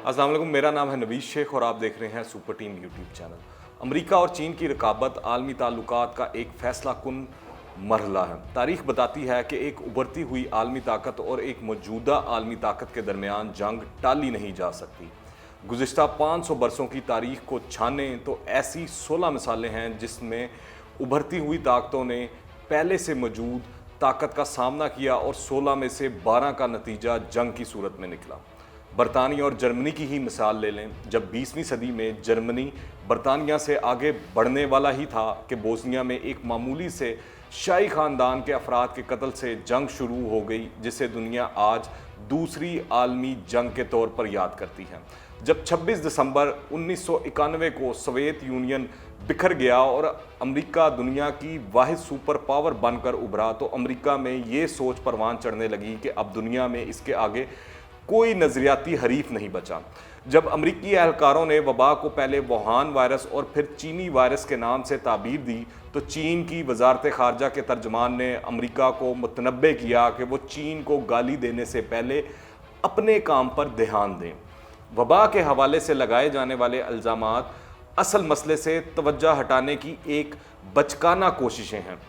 अस्सलाम वालेकुम, मेरा नाम है नवीश शेख और आप देख रहे हैं super team YouTube channel. America और चीन की रकाबत आलमी ताल्लुकात का एक फैसला कुन मरहला है। तारीख बताती है कि एक उभरती हुई आलमी ताकत और एक मौजूदा आलमी ताकत के दरमियान जंग टाली नहीं जा सकती। गुज़िश्ता 500 बरसों की तारीख को छानें तो ऐसी 16 मिसालें हैं जिसमें उभरती हुई ताकतों ने पहले से मौजूद ताकत का सामना किया और 16 में से 12 का नतीजा जंग की सूरत में निकला। बरतानिया और जर्मनी की ही मिसाल ले लें। जब 20वीं सदी में जर्मनी बरतानिया से आगे बढ़ने वाला ही था कि बोस्निया में एक मामूली से शाही ख़ानदान के अफराद के कत्ल से जंग शुरू हो गई, जिसे दुनिया आज दूसरी आलमी जंग के तौर पर याद करती है। जब 26 दिसंबर 1991 को सोवियत यूनियन बिखर गया और अमेरिका दुनिया की वाहिद सुपर पावर बनकर उभरा, तो अमेरिका में ये सोच परवान चढ़ने लगी कि अब दुनिया में इसके आगे कोई नज़रियाती हरीफ नहीं बचा। जब अमरीकी एहलकारों ने वबा को पहले वुहान वायरस और फिर चीनी वायरस के नाम से ताबीर दी, तो चीन की वजारत खारजा के तर्जमान ने अमरीका को मुतनब्बे किया कि वो चीन को गाली देने से पहले अपने काम पर ध्यान दें। वबा के हवाले से लगाए जाने वाले इल्ज़ामात असल मसले से तवज्जो हटाने की एक बचकाना कोशिशें हैं।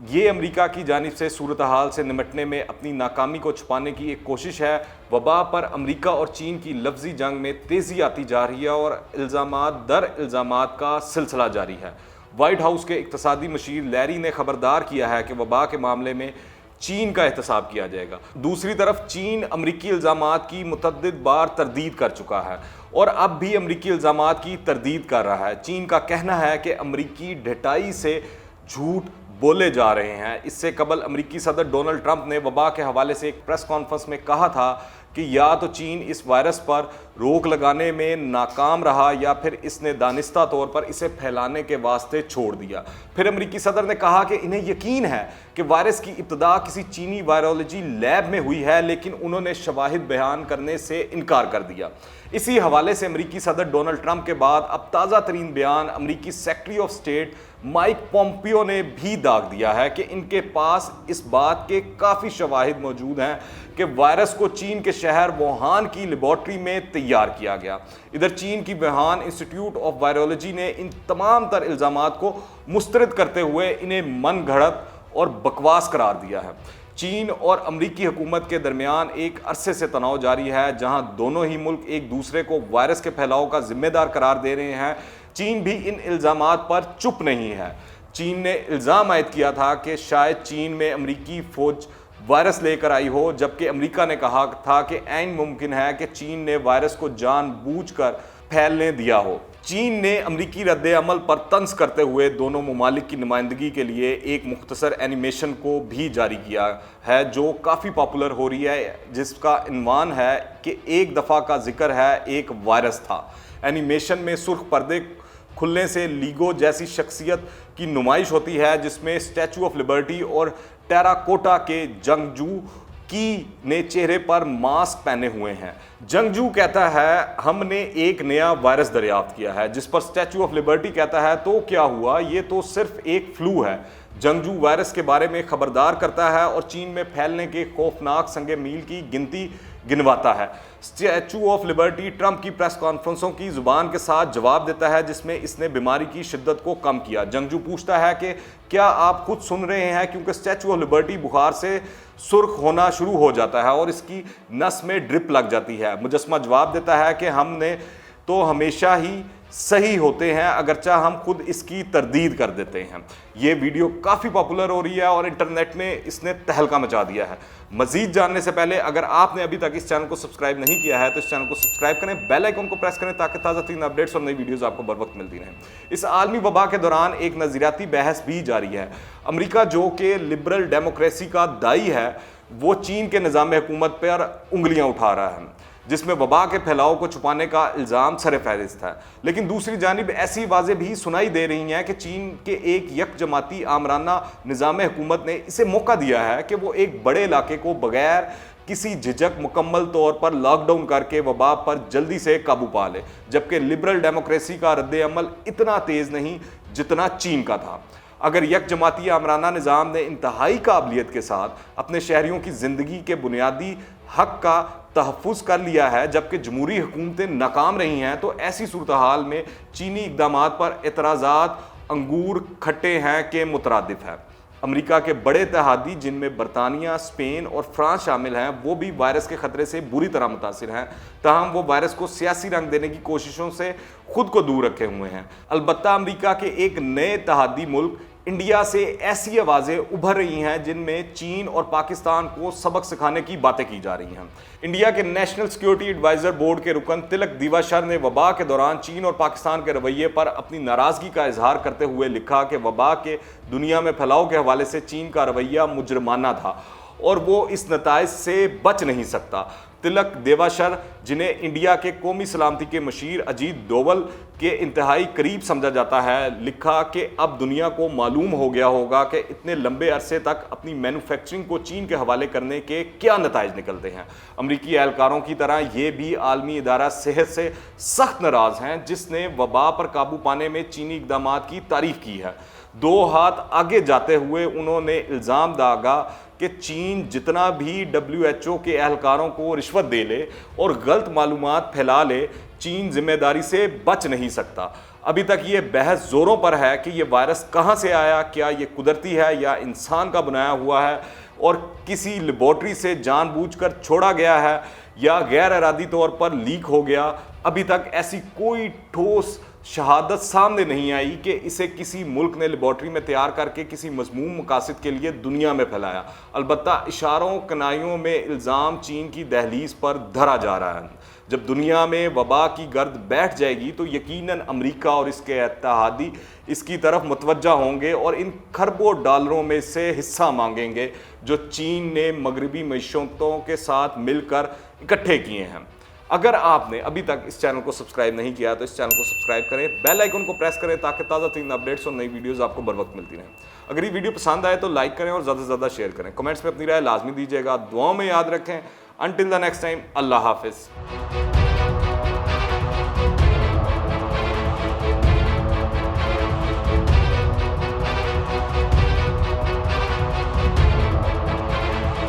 ये अमेरिका की जानिब से सूरत हाल से निमटने में अपनी नाकामी को छुपाने की एक कोशिश है। वबा पर अमेरिका और चीन की लफ्ज़ी जंग में तेज़ी आती जा रही है और इल्ज़ामात दर इल्ज़ामात का सिलसिला जारी है। वाइट हाउस के इक़्तिसादी मशीर लैरी ने खबरदार किया है कि वबा के मामले में चीन का एहतसाब किया जाएगा। दूसरी तरफ चीन अमरीकी इल्ज़ामात की मुतअद्दिद बार तरदीद कर चुका है और अब भी अमरीकी इल्ज़ामात की तरदीद कर रहा है। चीन का कहना है कि अमरीकी ढिठाई से झूठ बोले जा रहे हैं। इससे कबल अमरीकी सदर डोनाल्ड ट्रंप ने वबा के हवाले से एक प्रेस कॉन्फ्रेंस में कहा था कि या तो चीन इस वायरस पर रोक लगाने में नाकाम रहा या फिर इसने दानिस्ता तौर पर इसे फैलाने के वास्ते छोड़ दिया। फिर अमरीकी सदर ने कहा कि इन्हें यकीन है कि वायरस की इब्तदा किसी चीनी वायरोलॉजी लैब में हुई है, लेकिन उन्होंने शवाहिद बयान करने से इनकार कर दिया। इसी हवाले से अमरीकी सदर डोनाल्ड ट्रंप के बाद अब ताज़ा तरीन बयान अमरीकी secretary of state Mike Pompeo ने भी दाग दिया है कि इनके पास इस बात के काफ़ी शवाहिद मौजूद हैं कि वायरस को चीन के शहर वुहान की लेबॉर्ट्री में तैयार किया गया। इधर चीन की वुहान इंस्टीट्यूट ऑफ वायरोलॉजी ने इन तमाम तर इल्ज़ामात को मुस्तरद करते हुए इन्हें मन घड़त और बकवास करार दिया है। चीन और अमरीकी हुकूमत के दरमियान एक अरसे से तनाव जारी है, जहां दोनों ही मुल्क एक दूसरे को वायरस के फैलाव का जिम्मेदार करार दे रहे हैं। चीन भी इन इल्ज़ामात पर चुप नहीं है। चीन ने इल्ज़ाम आयद किया था कि शायद चीन में अमरीकी फ़ौज वायरस लेकर आई हो, जबकि अमरीका ने कहा था कि ऐन मुमकिन है कि चीन ने वायरस को जानबूझकर फैलने दिया हो। चीन ने अमरीकी रद्द-ए-अमल पर तंज करते हुए दोनों ममालिक की नुमाइंदगी के लिए एक मुख्तसर एनिमेशन को भी जारी किया है, जो काफ़ी पॉपुलर हो रही है, जिसका इन्वान है कि एक दफ़ा का जिक्र है एक वायरस था। एनिमेशन में सुर्ख पर्दे खुलने से लीगो जैसी शख्सियत की नुमाइश होती है, जिसमें स्टैचू ऑफ लिबर्टी और टेराकोटा के जंगजू की ने चेहरे पर मास्क पहने हुए हैं। जंगजू कहता है हमने एक नया वायरस दरियाफ्त किया है, जिस पर स्टैचू ऑफ लिबर्टी कहता है तो क्या हुआ, ये तो सिर्फ एक फ्लू है। जंगजू वायरस के बारे में खबरदार करता है और चीन में फैलने के खौफनाक संगे मील की गिनती गिनवाता है। स्टैचू ऑफ लिबर्टी ट्रंप की प्रेस कॉन्फ्रेंसों की जुबान के साथ जवाब देता है, जिसमें इसने बीमारी की शिद्दत को कम किया। जंगजू पूछता है कि क्या आप खुद सुन रहे हैं, क्योंकि स्टैचू ऑफ लिबर्टी बुखार से सुर्ख होना शुरू हो जाता है और इसकी नस में ड्रिप लग जाती है। मुजस्मा जवाब देता है कि हमने तो हमेशा ही सही होते हैं, अगरचा हम खुद इसकी तरदीद कर देते हैं। ये वीडियो काफ़ी पॉपुलर हो रही है और इंटरनेट में इसने तहलका मचा दिया है। मज़ीद जानने से पहले अगर आपने अभी तक इस चैनल को सब्सक्राइब नहीं किया है तो इस चैनल को सब्सक्राइब करें, बेल आइकन को प्रेस करें ताकि ताज़ा तीन अपडेट्स और नई वीडियोज़ आपको बर वक्त मिलती रहें। इस आलमी वबा के दौरान एक नज़रियाती बहस भी जारी है। अमरीका, जो कि लिबरल डेमोक्रेसी का दाई है, वो चीन के निज़ाम हुकूमत पर उंगलियाँ उठा रहा है, जिसमें वबा के फैलाव को छुपाने का इल्ज़ाम सर-ए-फ़हरिस्त है। लेकिन दूसरी जानिब ऐसी आवाज़ें भी सुनाई दे रही हैं कि चीन के एक यकजमाती आमराना निज़ाम हुकूमत ने इसे मौका दिया है कि वो एक बड़े इलाके को बगैर किसी झिझक मुकम्मल तौर पर लॉकडाउन करके वबा पर जल्दी से काबू पा ले, जबकि लिबरल डेमोक्रेसी का रद्द-ए-अमल इतना तेज़ नहीं जितना चीन का था। اگر یک جماعتی آمرانہ نظام نے انتہائی قابلیت کے ساتھ اپنے شہریوں کی زندگی کے بنیادی حق کا تحفظ کر لیا ہے جبکہ جمہوری حکومتیں ناکام رہی ہیں، تو ایسی صورتحال میں چینی اقدامات پر اعتراضات انگور کھٹے ہیں کہ مترادف ہے۔ امریکہ کے بڑے اتحادی جن میں برطانیہ، اسپین اور فرانس شامل ہیں وہ بھی وائرس کے خطرے سے بری طرح متاثر ہیں، تاہم وہ وائرس کو سیاسی رنگ دینے کی کوششوں سے خود کو دور رکھے ہوئے ہیں۔ البتہ امریکہ کے ایک نئے اتحادی ملک انڈیا سے ایسی آوازیں ابھر رہی ہیں جن میں چین اور پاکستان کو سبق سکھانے کی باتیں کی جا رہی ہیں۔ انڈیا کے نیشنل سیکیورٹی ایڈوائزر بورڈ کے رکن تلک دیواشر نے وبا کے دوران چین اور پاکستان کے رویے پر اپنی ناراضگی کا اظہار کرتے ہوئے لکھا کہ وبا کے دنیا میں پھیلاؤ کے حوالے سے چین کا رویہ مجرمانہ تھا اور وہ اس نتائج سے بچ نہیں سکتا۔ تلک دیواشر، جنہیں انڈیا کے قومی سلامتی کے مشیر اجیت ڈوول کے انتہائی قریب سمجھا جاتا ہے، لکھا کہ اب دنیا کو معلوم ہو گیا ہوگا کہ اتنے لمبے عرصے تک اپنی مینوفیکچرنگ کو چین کے حوالے کرنے کے کیا نتائج نکلتے ہیں۔ امریکی اہلکاروں کی طرح یہ بھی عالمی ادارہ صحت سے سخت ناراض ہیں جس نے وبا پر قابو پانے میں چینی اقدامات کی تعریف کی ہے۔ دو ہاتھ آگے جاتے ہوئے انہوں نے الزام داغا کہ چین جتنا بھی WHO کے اہلکاروں کو رشوت دے لے اور غلط معلومات پھیلا لے، چین ذمہ داری سے بچ نہیں سکتا۔ ابھی تک یہ بحث زوروں پر ہے کہ یہ وائرس کہاں سے آیا، کیا یہ قدرتی ہے یا انسان کا بنایا ہوا ہے اور کسی لیبارٹری سے جان بوجھ کر چھوڑا گیا ہے یا غیر ارادی طور پر لیک ہو گیا۔ ابھی تک ایسی کوئی ٹھوس شہادت سامنے نہیں آئی کہ اسے کسی ملک نے لیبارٹری میں تیار کر کے کسی مذموم مقاصد کے لیے دنیا میں پھیلایا۔ البتہ اشاروں کنائیوں میں الزام چین کی دہلیز پر دھرا جا رہا ہے۔ جب دنیا میں وبا کی گرد بیٹھ جائے گی تو یقیناً امریکہ اور اس کے اتحادی اس کی طرف متوجہ ہوں گے اور ان کھربوں ڈالروں میں سے حصہ مانگیں گے جو چین نے مغربی معیشتوں کے ساتھ مل کر اکٹھے کیے ہیں۔ اگر آپ نے ابھی تک اس چینل کو سبسکرائب نہیں کیا تو اس چینل کو سبسکرائب کریں، بیل آئیکن کو پریس کریں تاکہ تازہ ترین اپڈیٹس اور نئی ویڈیوز آپ کو بر وقت ملتی رہیں۔ اگر یہ ویڈیو پسند آئے تو لائک کریں اور زیادہ سے زیادہ شیئر کریں۔ کمنٹس میں اپنی رائے لازمی دیجیے گا۔ دعاؤں میں یاد رکھیں۔ انٹل دی نیکسٹ ٹائم، اللہ حافظ۔